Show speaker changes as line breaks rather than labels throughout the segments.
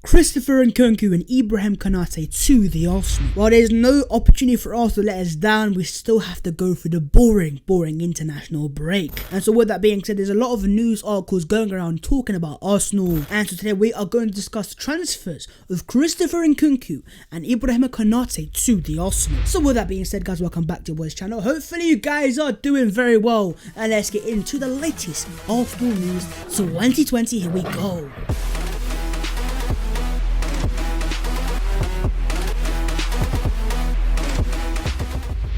Christopher Nkunku and Ibrahima Konaté to the Arsenal. While there's no opportunity for Arsenal to let us down, we still have to go through the boring international break. And so with that being said, there's a lot of news articles going around talking about Arsenal. And so today we are going to discuss the transfers of Christopher Nkunku and Ibrahima Konaté to the Arsenal. So with that being said, guys, welcome back to your boys channel. Hopefully you guys are doing very well. And let's get into the latest Arsenal news 2020. Here we go.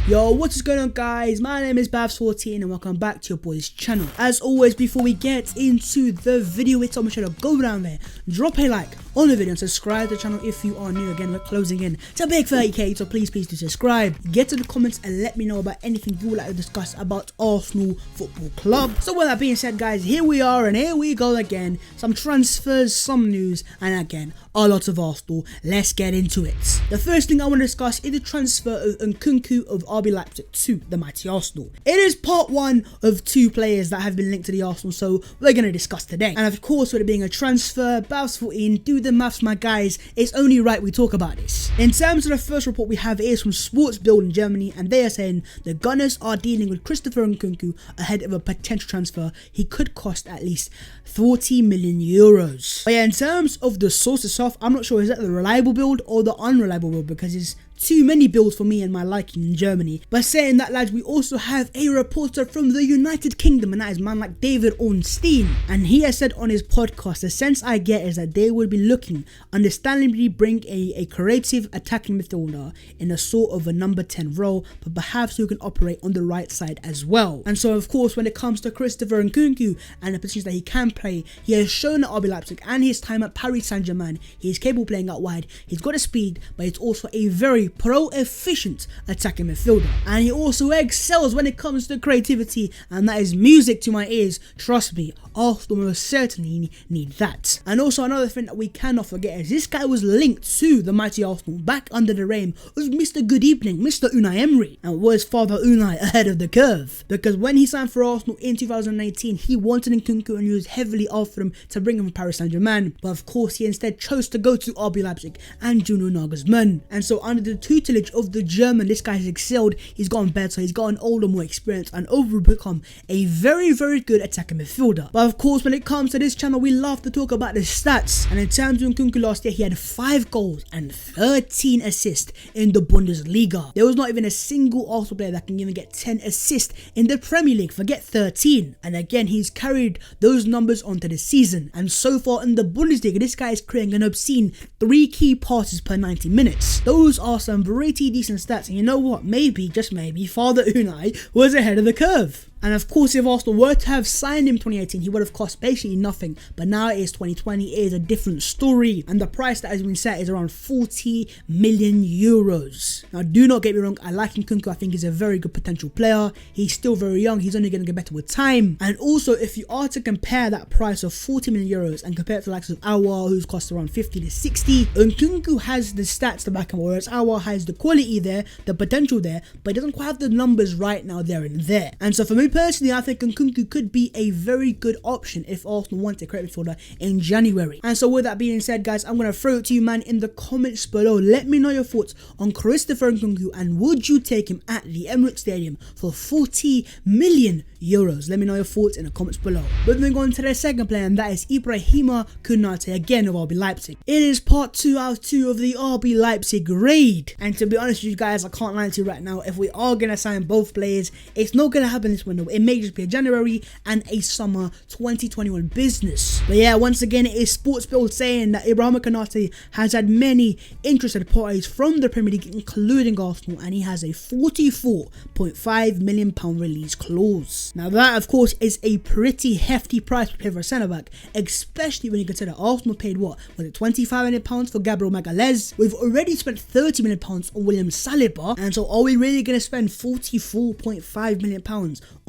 Yo, what is going on, guys? My name is Babs14 and welcome back to your boys channel. As always, before we get into the video itself, make sure to go down there, drop a like on the video and subscribe to the channel if you are new. Again, we're closing in to big 30k, so please do subscribe. Get to the comments and let me know about anything you would like to discuss about Arsenal Football Club. So with that being said, guys, here we are and here we go again. Some transfers, some news, and again, a lot of Arsenal. Let's get into it. The first thing I want to discuss is the transfer of Nkunku of RB Leipzig to the mighty Arsenal. It is part one of two players that have been linked to the Arsenal, so we're going to discuss today. And of course, with it being a transfer, Babs14, do the maths, my guys. It's only right we talk about this. In terms of the first report we have, it is from Sports Bild in Germany, and they are saying the Gunners are dealing with Christopher Nkunku ahead of a potential transfer. He could cost at least 40 million euros. But yeah, in terms of the source itself, I'm not sure is that the reliable build or the unreliable build, because it's too many builds for me and my liking in Germany. But saying that, lads, we also have a reporter from the United Kingdom, and that is man like David Ornstein. And he has said on his podcast, the sense I get is that they would be looking, understandably, bring a creative attacking midfielder in a sort of a number 10 role, but perhaps who can operate on the right side as well. And so, of course, when it comes to Christopher Nkunku and the positions that he can play, he has shown at RB Leipzig and his time at Paris Saint-Germain, he is capable of playing out wide. He's got a speed, but he's also a very pro-efficient attacking midfielder, and he also excels when it comes to creativity, and that is music to my ears. Trust me, Arsenal most certainly need that. And also another thing that we cannot forget is this guy was linked to the mighty Arsenal back under the reign of Mr. Good Evening, Mr. Unai Emery. And was Father Unai ahead of the curve? Because when he signed for Arsenal in 2018, he wanted Nkunku and he was heavily after him to bring him from Paris Saint-Germain, but of course he instead chose to go to RB Leipzig and Juno Nagelsmann. And so under the tutelage of the German, this guy has excelled. He's gotten better, he's gotten older, more experienced, and overall become a very good attacking midfielder. But of course, when it comes to this channel, we love to talk about the stats. And in terms of Nkunku last year, he had 5 goals and 13 assists in the Bundesliga. There was not even a single Arsenal player that can even get 10 assists in the Premier League, forget 13. And again, he's carried those numbers onto the season. And so far in the Bundesliga, this guy is creating an obscene 3 key passes per 90 minutes. Those are some pretty decent stats, and you know what, maybe, just maybe, Father Unai was ahead of the curve. And of course, if Arsenal were to have signed him in 2018, he would have cost basically nothing. But now it is 2020, it is a different story. And the price that has been set is around 40 million euros. Now, do not get me wrong, I like Nkunku. I think he's a very good potential player. He's still very young. He's only going to get better with time. And also, if you are to compare that price of 40 million euros and compare it to the likes of Aouar, who's cost around 50 to 60, Nkunku has the stats to back him, whereas Aouar has the quality there, the potential there, but he doesn't quite have the numbers right now there and there. And so for me personally, I think Nkunku could be a very good option if Arsenal want a creative midfielder in January. And so with that being said, guys, I'm going to throw it to you, man, in the comments below. Let me know your thoughts on Christopher Nkunku, and would you take him at the Emirates Stadium for 40 million euros? Let me know your thoughts in the comments below. But moving on to the second player, and that is Ibrahima Konaté, again of RB Leipzig. It is part 2 out of 2 of the RB Leipzig raid. And to be honest with you guys, I can't lie to you right now, if we are going to sign both players, it's not going to happen this window. It may just be a January and a summer 2021 business. But yeah, once again, it is Sports Bild saying that Ibrahima Konaté has had many interested parties from the Premier League, including Arsenal, and he has a £44.5 million release clause. Now that, of course, is a pretty hefty price to pay for a centre-back, especially when you consider Arsenal paid, what, was it £25 million for Gabriel Magalhaes? We've already spent £30 million on William Saliba, and so are we really going to spend £44.5 million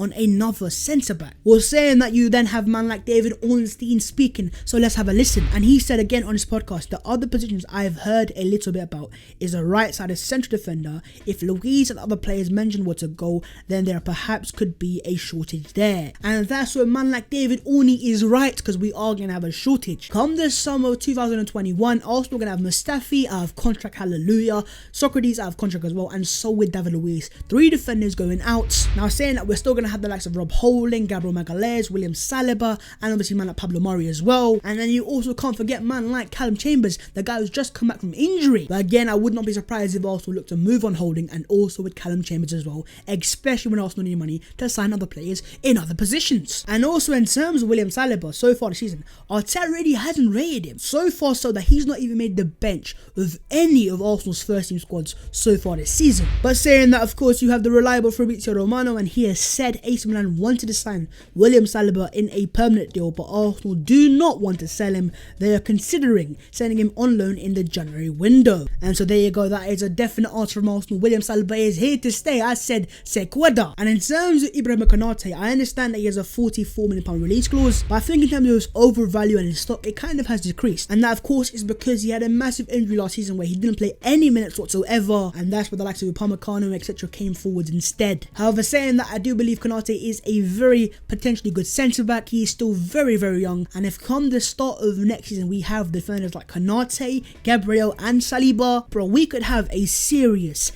on another centre-back. We're saying that you then have man like David Ornstein speaking, so let's have a listen. And he said again on his podcast, the other positions I've heard a little bit about is a right-sided central defender. If Luis and other players mentioned were to go, then there perhaps could be a shortage there. And that's where man like David Orney is right, because we are going to have a shortage. Come the summer of 2021, Arsenal are going to have Mustafi out of contract, hallelujah, Socrates out of contract as well, and so with David Luiz. 3 defenders going out. Now saying that we're still going to have the likes of Rob Holding, Gabriel Magalhaes, William Saliba, and obviously man like Pablo Mari as well. And then you also can't forget man like Callum Chambers, the guy who's just come back from injury. But again, I would not be surprised if Arsenal look to move on Holding and also with Callum Chambers as well, especially when Arsenal need money to sign other players in other positions. And also in terms of William Saliba, so far this season, Arteta really hasn't rated him. So far so that he's not even made the bench of any of Arsenal's first team squads so far this season. But saying that, of course, you have the reliable Fabrizio Romano, and he has said AC Milan wanted to sign William Saliba in a permanent deal, but Arsenal do not want to sell him. They are considering sending him on loan in the January window. And so there you go, that is a definite answer from Arsenal. William Saliba is here to stay. I said se queda. And in terms of Ibrahima Konaté, I understand that he has a £44 million release clause, but I think in terms of his overvalue and his stock, it kind of has decreased. And that, of course, is because he had a massive injury last season where he didn't play any minutes whatsoever, and that's where the likes of Upamecano, etc. came forward instead. However, saying that, I do believe Konate is a very potentially good centre-back. He is still very, very young, and if come the start of next season we have defenders like Konate, Gabriel and Saliba, bro, we could have a serious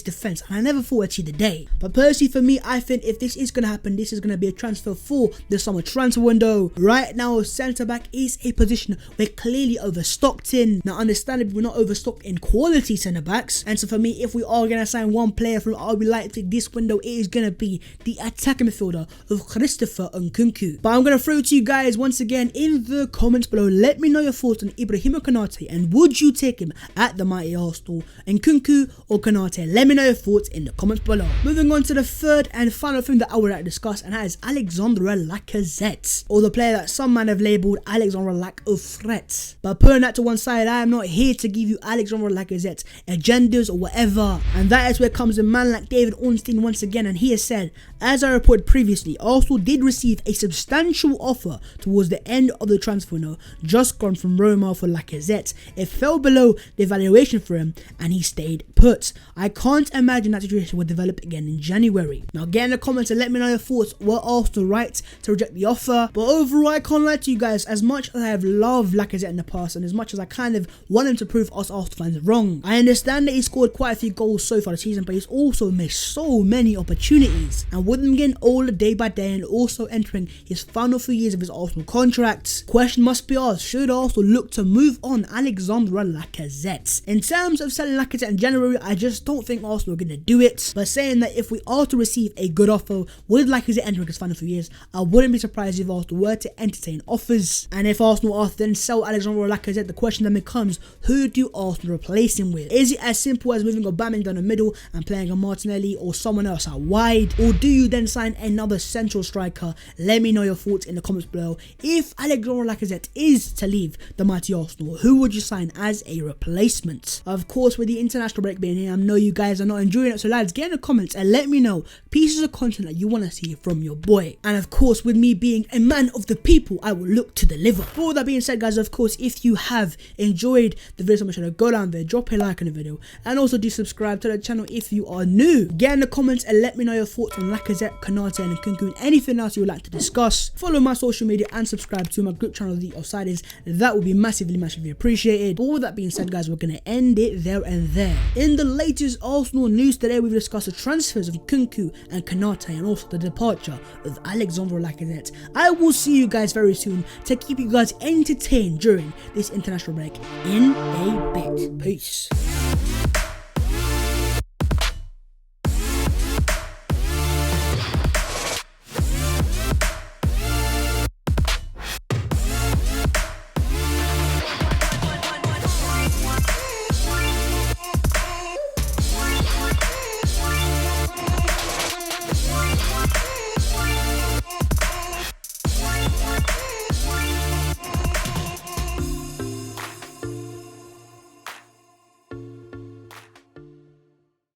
defence, and I never thought I'd see the day. But personally for me, I think if this is going to happen, this is going to be a transfer for the summer transfer window. Right now, centre-back is a position we're clearly overstocked in. Now, understandably, we're not overstocked in quality centre-backs, and so for me, if we are going to sign one player from RB Leipzig this window, it is going to be the attacking midfielder of Christopher Nkunku. But I'm going to throw it to you guys once again in the comments below. Let me know your thoughts on Ibrahima Konaté, and would you take him at the mighty Arsenal, Nkunku or Konate? Let me know your thoughts in the comments below. Moving on to the third and final thing that I would like to discuss, and that is Alexandre Lacazette, or the player that some man have labelled Alexandre Lack of Threat. But putting that to one side, I am not here to give you Alexandre Lacazette's agendas or whatever, and that is where comes a man like David Ornstein once again, and he has said, as I reported previously, Arsenal did receive a substantial offer towards the end of the transfer window, just gone from Roma for Lacazette. It fell below the valuation for him, and he stayed put. I can't imagine that situation would develop again in January. Now get in the comments and let me know your thoughts. Were Arsenal right to reject the offer? But overall, I can't lie to you guys, as much as I have loved Lacazette in the past, and as much as I kind of want him to prove us Arsenal fans wrong, I understand that he scored quite a few goals so far this season, but he's also missed so many opportunities, and with him getting older day by day and also entering his final few years of his Arsenal contract, question must be asked, should Arsenal look to move on Alexandre Lacazette? In terms of selling Lacazette in January, I just don't think Arsenal are going to do it, but saying that if we are to receive a good offer with Lacazette entering his final few years, I wouldn't be surprised if Arsenal were to entertain offers. And if Arsenal are to then sell Alexandre Lacazette, the question then becomes, who do Arsenal replace him with? Is it as simple as moving Aubameyang down the middle and playing a Martinelli or someone else out wide, or do you then sign another central striker? Let me know your thoughts in the comments below. If Alexandre Lacazette is to leave the mighty Arsenal, who would you sign as a replacement? Of course, with the international break being here, I know you guys are not enjoying it, so lads, get in the comments and let me know pieces of content that you want to see from your boy. And of course, with me being a man of the people, I will look to deliver. But all that being said, guys, of course, if you have enjoyed the video so much, go down there, drop a like on the video, and also do subscribe to the channel if you are new. Get in the comments and let me know your thoughts on Lacazette, Konate and Nkunku, and anything else you would like to discuss. Follow my social media and subscribe to my group channel, The Offsiders. That would be massively appreciated. But all that being said, guys, we're going to end it there and there. In the latest Arsenal news today, we've discussed the transfers of Nkunku and Konate, and also the departure of Alexandre Lacazette. I will see you guys very soon to keep you guys entertained during this international break in a bit. Peace.